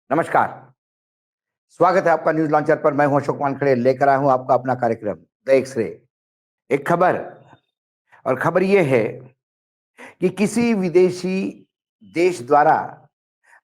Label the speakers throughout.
Speaker 1: नमस्कार, स्वागत है आपका न्यूज़ लॉन्चर पर। मैं हूं अशोक वानखेड़े, लेकर आया हूं आपका अपना कार्यक्रम द एक्स-रे। एक खबर, और खबर ये है कि किसी विदेशी देश द्वारा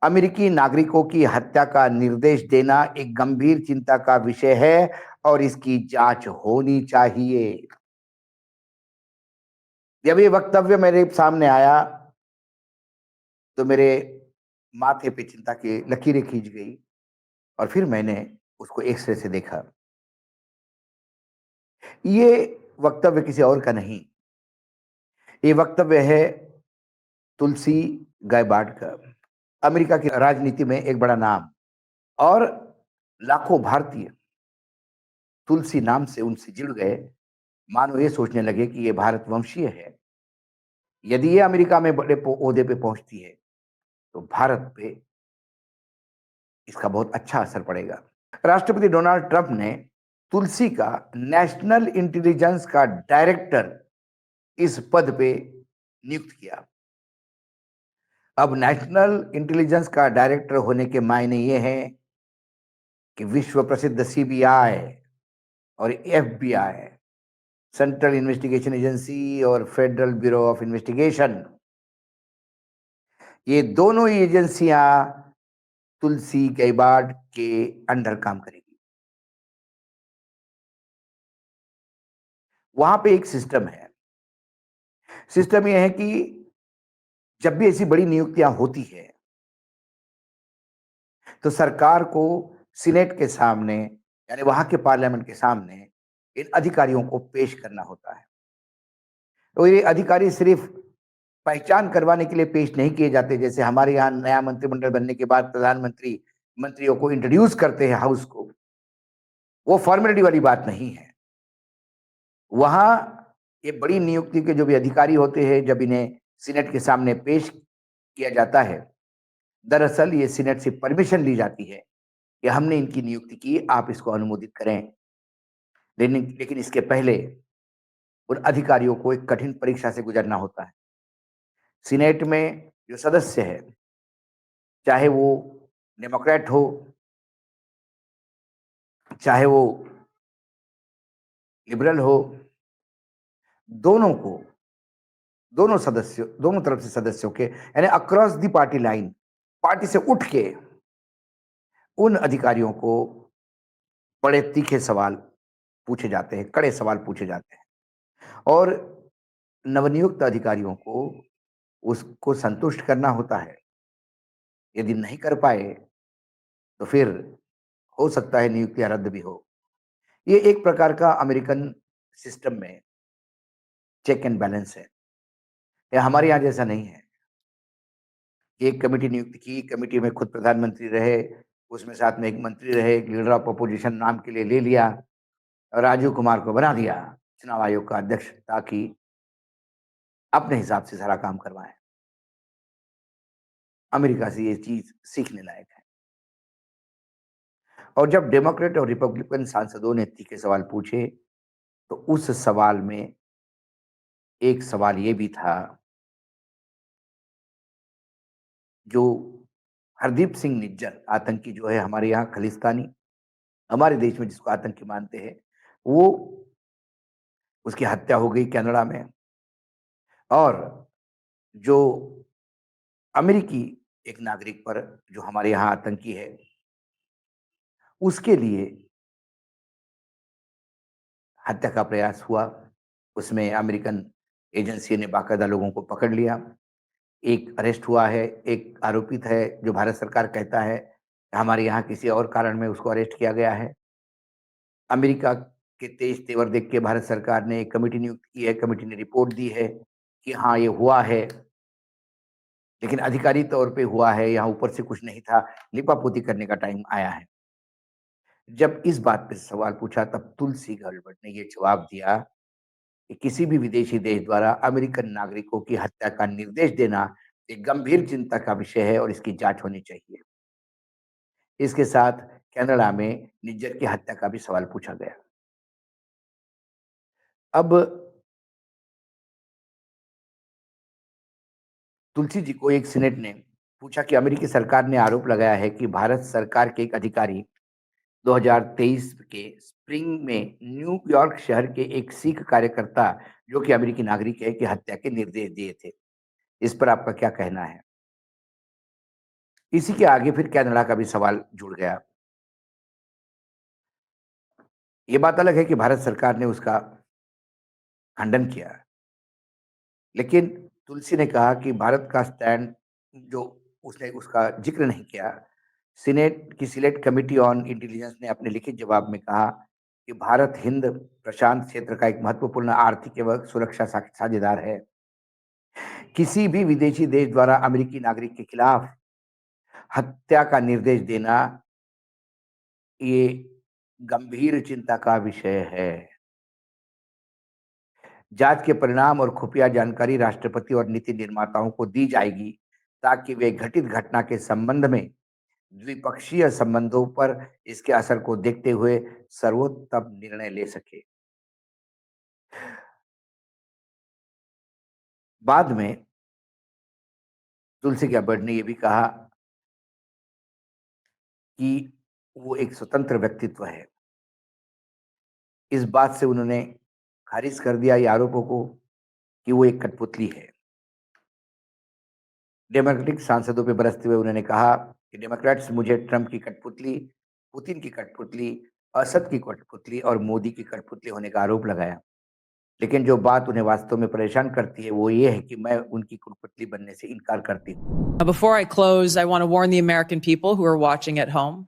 Speaker 1: अमेरिकी नागरिकों की हत्या का निर्देश देना एक गंभीर चिंता का विषय है और इसकी जांच होनी चाहिए। जब ये वक्तव्य मेरे सामने आया, तो मेरे माथे पे चिंता की लकीरें खींच गई और फिर मैंने उसको एक्स-रे से देखा। ये वक्तव्य किसी और का नहीं, ये वक्तव्य है तुलसी गायबार्ड का। अमेरिका की राजनीति में एक बड़ा नाम, और लाखों भारतीय तुलसी नाम से उनसे जुड़ गए, मानो ये सोचने लगे कि ये भारतवंशीय है। यदि ये अमेरिका में बड़े ओहदे पे पहुंचती है, तो भारत पे इसका बहुत अच्छा असर पड़ेगा। राष्ट्रपति डोनाल्ड ट्रंप ने तुलसी का नेशनल इंटेलिजेंस का डायरेक्टर इस पद पे नियुक्त किया। अब नेशनल इंटेलिजेंस का डायरेक्टर होने के मायने ये हैं कि विश्व प्रसिद्ध सीबीआई और एफबीआई, सेंट्रल इन्वेस्टिगेशन एजेंसी, और फेडरल ब्यूरो ऑफ इन्वेस्टिगेशन, ये दोनों ही एजेंसियां तुलसी गैबार्ड के अंडर काम करेगी। वहां पे एक सिस्टम है। सिस्टम यह है कि जब भी ऐसी बड़ी नियुक्तियां होती है, तो सरकार को सीनेट के सामने, यानी वहां के पार्लियामेंट के सामने, इन अधिकारियों को पेश करना होता है। तो ये अधिकारी सिर्फ पहचान करवाने के लिए पेश नहीं किए जाते, जैसे हमारे यहाँ नया मंत्रिमंडल बनने के बाद प्रधानमंत्री मंत्रियों को इंट्रोड्यूस करते हैं हाउस को। वो फॉर्मेलिटी वाली बात नहीं है। वहां ये बड़ी नियुक्ति के जो भी अधिकारी होते हैं, जब इन्हें सीनेट के सामने पेश किया जाता है, दरअसल ये सीनेट से परमिशन ली जाती है कि हमने इनकी नियुक्ति की, आप इसको अनुमोदित करें। लेकिन इसके पहले उन अधिकारियों को एक कठिन परीक्षा से गुजरना होता है। सीनेट में जो सदस्य है, चाहे वो डेमोक्रेट हो, चाहे वो लिबरल हो, दोनों को, दोनों तरफ से सदस्यों के, यानी across the party line, party से उठ के उन अधिकारियों को बड़े तीखे सवाल पूछे जाते हैं, कड़े सवाल पूछे जाते हैं, और नवनियुक्त अधिकारियों को उसको संतुष्ट करना होता है। यदि नहीं कर पाए, तो फिर हो सकता है नियुक्तियां रद्द भी हो। ये एक प्रकार का अमेरिकन सिस्टम में चेक एंड बैलेंस है। ये हमारे यहाँ जैसा नहीं है। एक कमेटी नियुक्त की, कमेटी में खुद प्रधानमंत्री रहे, उसमें साथ में एक मंत्री रहे, एक लीडर ऑफ अपोजिशन नाम के लिए ले लिया, और राजीव कुमार को बना दिया चुनाव आयोग का अध्यक्ष, ताकि अपने हिसाब से सारा काम करवाएं। अमेरिका से ये चीज सीखने लायक है। और जब डेमोक्रेट और रिपब्लिकन सांसदों ने तीखे सवाल पूछे, तो उस सवाल में एक सवाल ये भी था, जो हरदीप सिंह निज्जर आतंकी जो है हमारे यहाँ खलिस्तानी, हमारे देश में जिसको आतंकी मानते हैं, वो, उसकी हत्या हो गई कनाडा में, और जो अमेरिकी एक नागरिक पर जो हमारे यहाँ आतंकी है, उसके लिए हत्या का प्रयास हुआ। उसमें अमेरिकन एजेंसी ने बाकायदा लोगों को पकड़ लिया। एक अरेस्ट हुआ है, एक आरोपित है जो भारत सरकार कहता है हमारे यहाँ किसी और कारण में उसको अरेस्ट किया गया है। अमेरिका के तेज तेवर देख के भारत सरकार ने एक कमेटी नियुक्त की है, कमेटी ने रिपोर्ट दी है कि हाँ ये हुआ है, लेकिन अधिकारी तौर पे हुआ है, यहाँ ऊपर से कुछ नहीं था, लिपापोती करने का टाइम आया है। जब इस बात पे सवाल पूछा, तब तुलसी गैबार्ड ने ये जवाब दिया कि किसी भी विदेशी देश द्वारा अमेरिकन नागरिकों की हत्या का निर्देश देना एक गंभीर चिंता का विषय है और इसकी जांच होनी चाहिए। इसके साथ कनाडा में निज्जर की हत्या का भी सवाल पूछा गया। अब तुलसी जी को एक सीनेट ने पूछा कि अमेरिकी सरकार ने आरोप लगाया है कि भारत सरकार के एक अधिकारी 2023 के स्प्रिंग में न्यूयॉर्क शहर के एक सिख कार्यकर्ता, जो कि अमेरिकी नागरिक है, की हत्या के निर्देश दिए थे। इस पर आपका क्या कहना है? इसी के आगे फिर कनाडा का भी सवाल जुड़ गया। ये बात अलग है कि भारत सरकार ने उसका खंडन किया, लेकिन तुलसी ने कहा कि भारत का स्टैंड, जो उसने उसका जिक्र नहीं किया। सीनेट की सिलेक्ट कमिटी ऑन इंटेलिजेंस ने अपने लिखित जवाब में कहा कि भारत हिंद प्रशांत क्षेत्र का एक महत्वपूर्ण आर्थिक एवं सुरक्षा साझेदार है। किसी भी विदेशी देश द्वारा अमेरिकी नागरिक के खिलाफ हत्या का निर्देश देना, ये गंभीर चिंता का विषय है। जांच के परिणाम और खुफिया जानकारी राष्ट्रपति और नीति निर्माताओं को दी जाएगी, ताकि वे घटित घटना के संबंध में द्विपक्षीय संबंधों पर इसके असर को देखते हुए सर्वोत्तम निर्णय ले सके। बाद में तुलसी गैbbard ने यह भी कहा कि वो एक स्वतंत्र व्यक्तित्व है। इस बात से उन्होंने खारिज कर दिया ये आरोपों को कि वो एक कठपुतली है। डेमोक्रेटिक सांसदों पे बरसते हुए उन्होंने कहा कि डेमोक्रेट्स मुझे ट्रंप की कठपुतली, पुतिन की कठपुतली, असद की कठपुतली और मोदी की कठपुतली होने का आरोप लगाया। लेकिन जो बात उन्हें वास्तव में परेशान करती है, वो ये है कि मैं उनकी कठपुतली बनने से इनकार करती हूँ।
Speaker 2: Before I close, I want to warn the American people who are watching at home.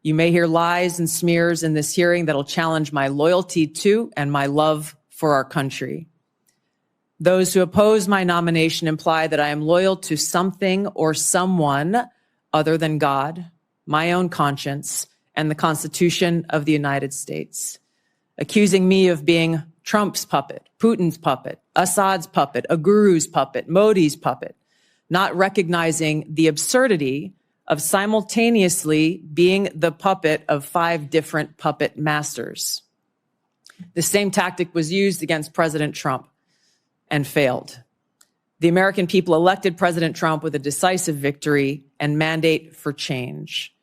Speaker 2: You may hear lies and smears in this hearing that'll challenge my loyalty to and my love for our country. Those who oppose my nomination imply that I am loyal to something or someone other than God, my own conscience, and the Constitution of the United States, accusing me of being Trump's puppet, Putin's puppet, Assad's puppet, a guru's puppet, Modi's puppet, not recognizing the absurdity of simultaneously being the puppet of 5 different puppet masters. The same tactic was used against President Trump and failed. The American people elected President Trump with a decisive victory and mandate for change.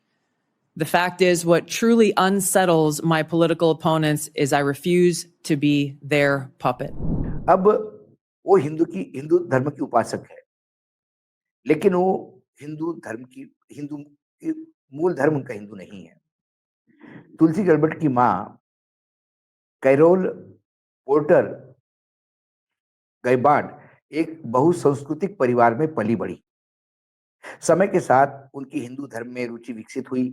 Speaker 2: The fact is, what truly unsettles my political opponents is I refuse to be their puppet.
Speaker 1: अब वो हिंदू धर्म की उपासक है, लेकिन वो हिंदू की मूल धर्म उनका हिंदू नहीं है। तुलसी गैbbard की मां कैरोल पोर्टर गैbbard एक बहुसांस्कृतिक परिवार में पली बढ़ी। समय के साथ उनकी हिंदू धर्म में रुचि विकसित हुई।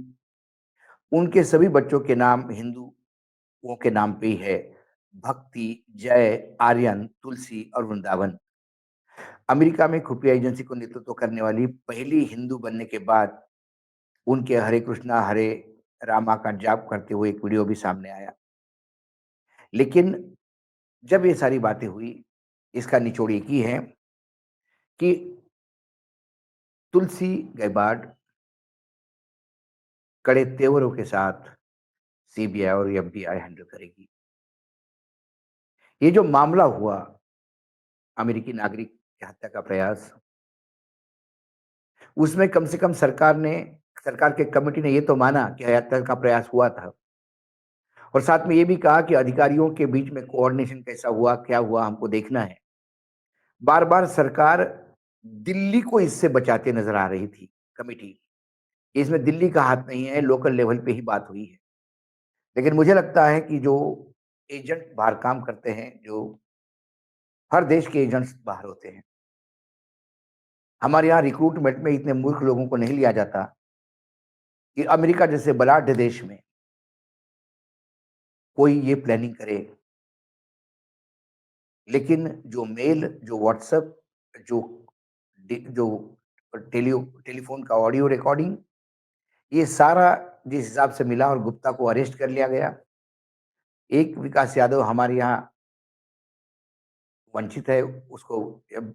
Speaker 1: उनके सभी बच्चों के नाम हिंदुओं के नाम पे ही है: भक्ति, जय, आर्यन, तुलसी और वृंदावन। अमेरिका में खुफिया एजेंसी को नेतृत्व करने वाली पहली हिंदू बनने के बाद उनके हरे कृष्णा हरे रामा का जाप करते हुए एक वीडियो भी सामने आया। लेकिन जब ये सारी बातें हुई, इसका निचोड़ एक ही है कि तुलसी गैbbard कड़े तेवरों के साथ सीबीआई और एफबीआई हैंडल करेगी। ये जो मामला हुआ, अमेरिकी नागरिक की हत्या का प्रयास, उसमें कम से कम सरकार के कमेटी ने ये तो माना कि हत्या का प्रयास हुआ था, और साथ में ये भी कहा कि अधिकारियों के बीच में कोऑर्डिनेशन कैसा हुआ, क्या हुआ, हमको देखना है। बार-बार सरकार दिल्ली को इससे बचाते नजर आ रही थी कमेटी। इसमें दिल्ली का हाथ नहीं है, लोकल लेवल पे ही बात हुई है। लेकिन मुझे लगता है कि जो एजेंट बाहर काम करते हैं, जो हर देश के एजेंट्स बाहर होते हैं, हमारे यहाँ रिक्रूटमेंट में इतने मूर्ख लोगों को नहीं लिया जाता कि अमेरिका जैसे बलाढ्य देश में कोई ये प्लानिंग करे। लेकिन जो मेल, जो व्हाट्सएप, जो जो टेलीफोन का ऑडियो रिकॉर्डिंग, ये सारा जिस हिसाब से मिला और गुप्ता को अरेस्ट कर लिया गया। एक विकास यादव हमारे यहाँ वंचित है, उसको अब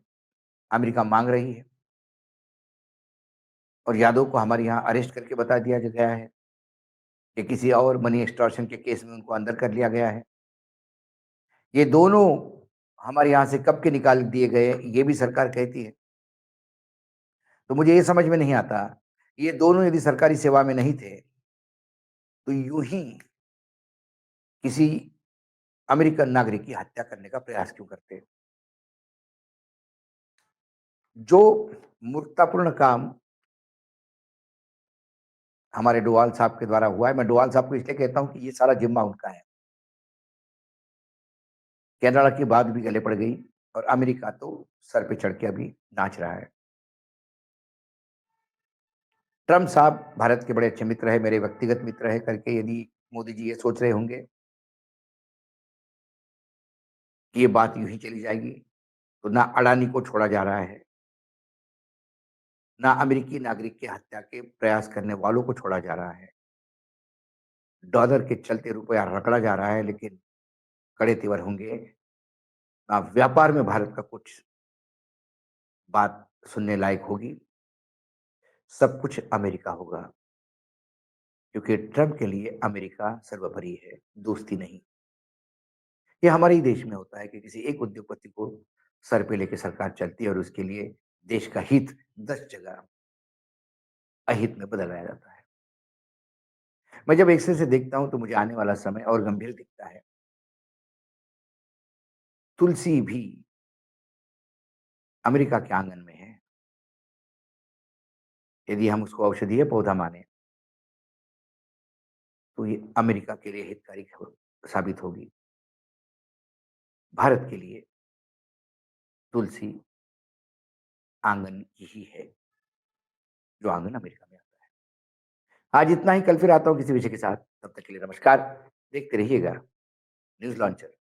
Speaker 1: अमेरिका मांग रही है, और यादव को हमारे यहाँ अरेस्ट करके बता दिया गया है कि किसी और मनी एक्सटॉर्शन के केस में उनको अंदर कर लिया गया है। ये दोनों हमारे यहाँ से कब के निकाल दिए गए, ये भी सरकार कहती है। तो मुझे ये समझ में नहीं आता, ये दोनों यदि सरकारी सेवा में नहीं थे, तो यूं ही किसी अमेरिकन नागरिक की हत्या करने का प्रयास क्यों करते? जो मूर्खतापूर्ण काम हमारे डोवाल साहब के द्वारा हुआ है, मैं डोवाल साहब को इसलिए कहता हूं कि ये सारा जिम्मा उनका है। कनाडा की बात भी गले पड़ गई और अमेरिका तो सर पे चढ़ के अभी नाच रहा है। ट्रम्प साहब भारत के बड़े अच्छे मित्र है, मेरे व्यक्तिगत मित्र है करके यदि मोदी जी ये सोच रहे होंगे कि ये बात यूं ही चली जाएगी, तो ना अडानी को छोड़ा जा रहा है, ना अमेरिकी नागरिक की हत्या के प्रयास करने वालों को छोड़ा जा रहा है। डॉलर के चलते रुपया रगड़ा जा रहा है, लेकिन कड़े तेवर होंगे। ना व्यापार में भारत का कुछ बात सुनने लायक होगी, सब कुछ अमेरिका होगा, क्योंकि ट्रम्प के लिए अमेरिका सर्वोपरि है, दोस्ती नहीं। ये हमारे ही देश में होता है कि किसी एक उद्योगपति को सर पे लेके सरकार चलती है और उसके लिए देश का हित 10 जगह अहित में बदलाया जाता है। मैं जब एक से देखता हूं तो मुझे आने वाला समय और गंभीर दिखता है। तुलसी भी अमेरिका के आंगन में है। यदि हम उसको औषधीय पौधा माने, तो ये अमेरिका के लिए हितकारी साबित होगी। भारत के लिए तुलसी आंगन ही है, जो आंगन अमेरिका में आता है। आज इतना ही, कल फिर आता हूँ किसी विषय के साथ। तब तक के लिए नमस्कार। देखते रहिएगा न्यूज लॉन्चर।